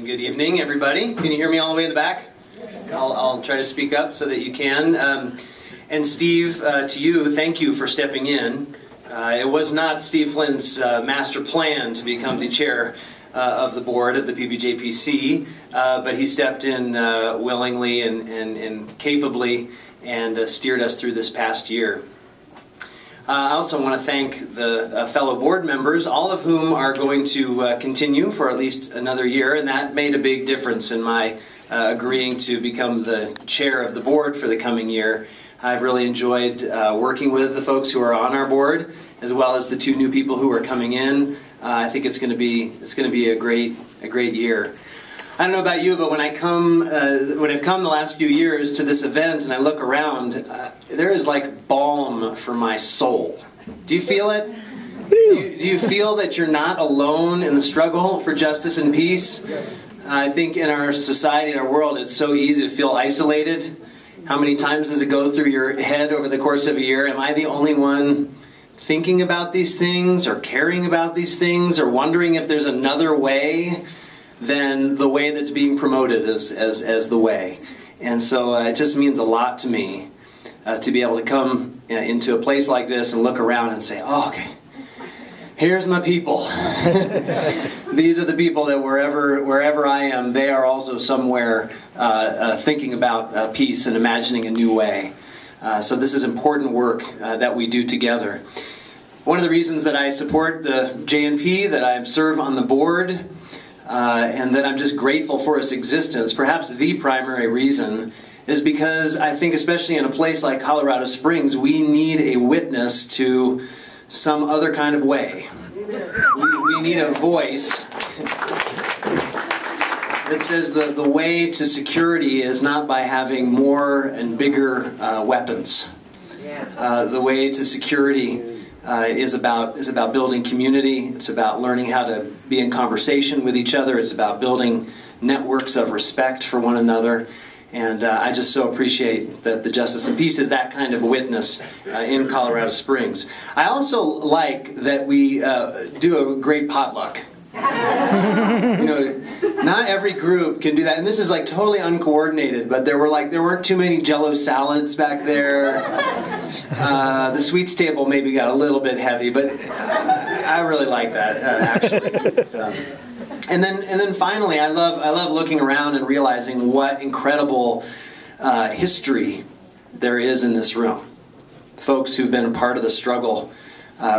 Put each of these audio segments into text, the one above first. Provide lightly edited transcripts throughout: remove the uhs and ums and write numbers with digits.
and good evening, everybody. Can you hear me all the way in the back? I'll try to speak up so that you can. And Steve, to you, thank you for stepping in. It was not Steve Flynn's master plan to become the chair of the board of the PPJPC, but he stepped in willingly and capably and steered us through this past year. I also want to thank the fellow board members, all of whom are going to continue for at least another year, and that made a big difference in my agreeing to become the chair of the board for the coming year. I've really enjoyed working with the folks who are on our board, as well as the two new people who are coming in. I think it's going to be a great year. I don't know about you, but when I've come the last few years to this event and I look around, there is like balm for my soul. Do you feel it? Do you feel that you're not alone in the struggle for justice and peace? I think in our society, in our world, it's so easy to feel isolated. How many times does it go through your head over the course of a year? Am I the only one thinking about these things or caring about these things or wondering if there's another way than the way that's being promoted as the way? And so it just means a lot to me to be able to come into a place like this and look around and say, oh, okay, here's my people. These are the people that wherever I am, they are also somewhere thinking about peace and imagining a new way. So this is important work that we do together. One of the reasons that I support the JNP, that I serve on the board, and that I'm just grateful for its existence, perhaps the primary reason, is because I think especially in a place like Colorado Springs, we need a witness to some other kind of way. We need a voice that says the way to security is not by having more and bigger weapons. The way to security is about building community. It's about learning how to be in conversation with each other. It's about building networks of respect for one another. And I just so appreciate that the Justice and Peace is that kind of witness in Colorado Springs. I also like that we do a great potluck. You know, not every group can do that, and this is like totally uncoordinated. But there weren't too many Jell-O salads back there. The sweets table maybe got a little bit heavy, but I really like that actually. And then finally, I love looking around and realizing what incredible history there is in this room. Folks who've been a part of the struggle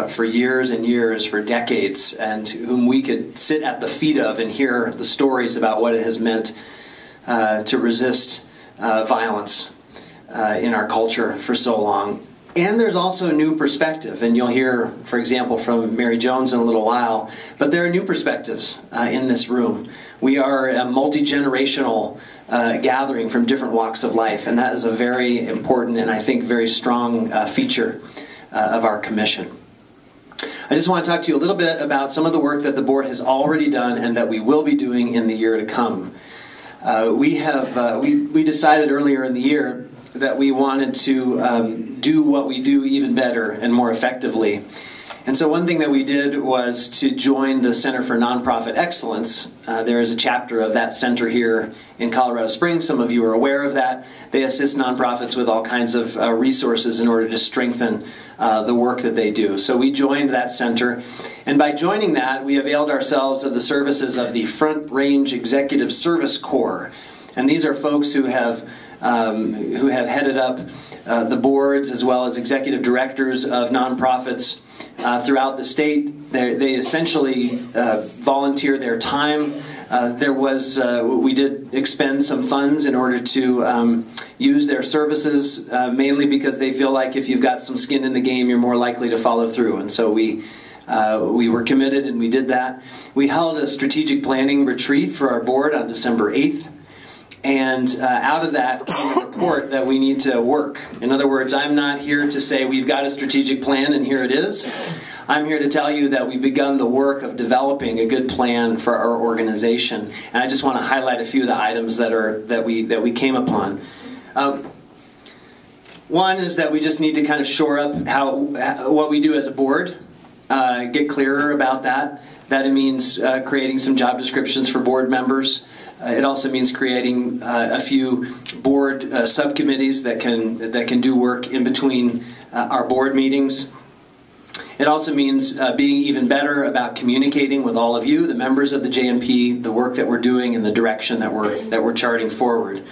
for years and years, for decades, and whom we could sit at the feet of and hear the stories about what it has meant to resist violence in our culture for so long. And there's also a new perspective, and you'll hear, for example, from Mary Jones in a little while, but there are new perspectives in this room. We are a multi-generational gathering from different walks of life, and that is a very important and I think very strong feature of our commission. I just want to talk to you a little bit about some of the work that the board has already done and that we will be doing in the year to come. We decided earlier in the year that we wanted to do what we do even better and more effectively. And so one thing that we did was to join the Center for Nonprofit Excellence. There is a chapter of that center here in Colorado Springs. Some of you are aware of that. They assist nonprofits with all kinds of resources in order to strengthen the work that they do. So we joined that center. And by joining that, we availed ourselves of the services of the Front Range Executive Service Corps. And these are folks who have headed up the boards as well as executive directors of nonprofits throughout the state. They essentially volunteer their time. We did expend some funds in order to use their services, mainly because they feel like if you've got some skin in the game, you're more likely to follow through. And so we were committed and we did that. We held a strategic planning retreat for our board on December 8th. And out of that came a report that we need to work. In other words, I'm not here to say we've got a strategic plan and here it is. I'm here to tell you that we've begun the work of developing a good plan for our organization. And I just want to highlight a few of the items that we came upon. One is that we just need to kind of shore up what we do as a board, get clearer about that. That it means creating some job descriptions for board members. It also means creating a few board subcommittees that can do work in between our board meetings. It also means being even better about communicating with all of you, the members of the JNP, the work that we're doing and the direction that we're charting forward.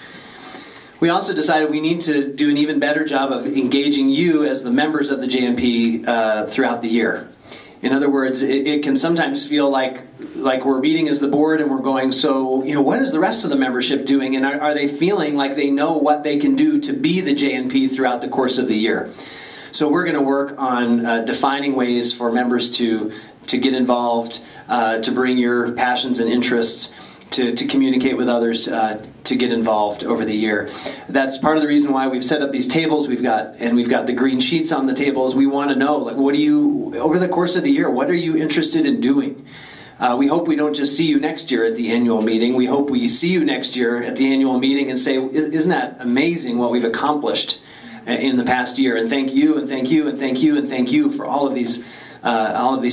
We also decided we need to do an even better job of engaging you as the members of the JNP throughout the year. In other words, it can sometimes feel like we're meeting as the board and we're going, so, what is the rest of the membership doing? And are they feeling like they know what they can do to be the JNP throughout the course of the year? So we're going to work on defining ways for members to get involved, to bring your passions and interests, to communicate with others, to get involved over the year. That's part of the reason why we've set up these tables. We've got the green sheets on the tables. We want to know, like, over the course of the year, what are you interested in doing? We hope we don't just see you next year at the annual meeting. We hope we see you next year at the annual meeting and say, isn't that amazing what we've accomplished in the past year? And thank you, and thank you, and thank you, and thank you for all of these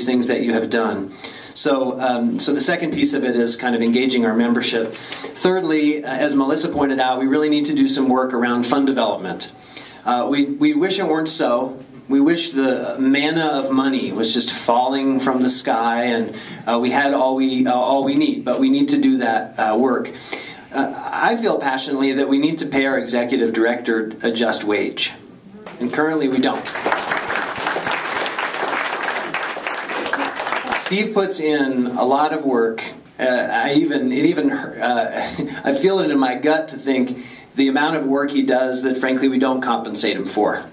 things that you have done. So the second piece of it is kind of engaging our membership. Thirdly, as Melissa pointed out, we really need to do some work around fund development. We wish it weren't so. We wish the manna of money was just falling from the sky and we had all we need, but we need to do that work. I feel passionately that we need to pay our executive director a just wage, and currently we don't. Steve puts in a lot of work. I feel it in my gut to think the amount of work he does that frankly we don't compensate him for.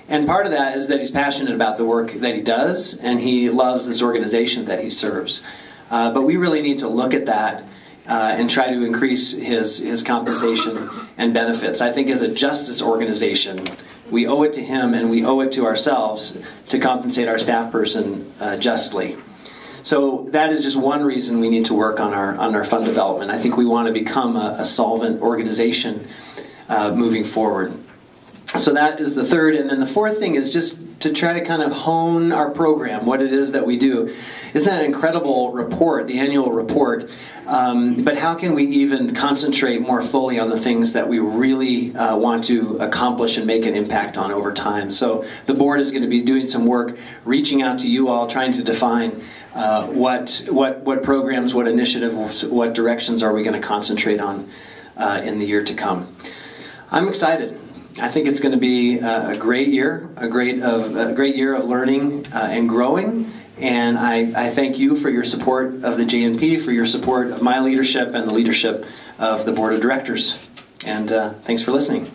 And part of that is that he's passionate about the work that he does and he loves this organization that he serves. But we really need to look at that and try to increase his compensation and benefits. I think as a justice organization, we owe it to him and we owe it to ourselves to compensate our staff person justly. So that is just one reason we need to work on our fund development. I think we want to become a solvent organization moving forward. So that is the third. And then the fourth thing is just to try to kind of hone our program, what it is that we do. Isn't that an incredible report, the annual report? But how can we even concentrate more fully on the things that we really want to accomplish and make an impact on over time? So the board is going to be doing some work, reaching out to you all, trying to define what programs, what initiatives, what directions are we going to concentrate on in the year to come. I'm excited. I think it's going to be a great year, a great year of learning and growing. And I thank you for your support of the JNP, for your support of my leadership and the leadership of the board of directors. And thanks for listening.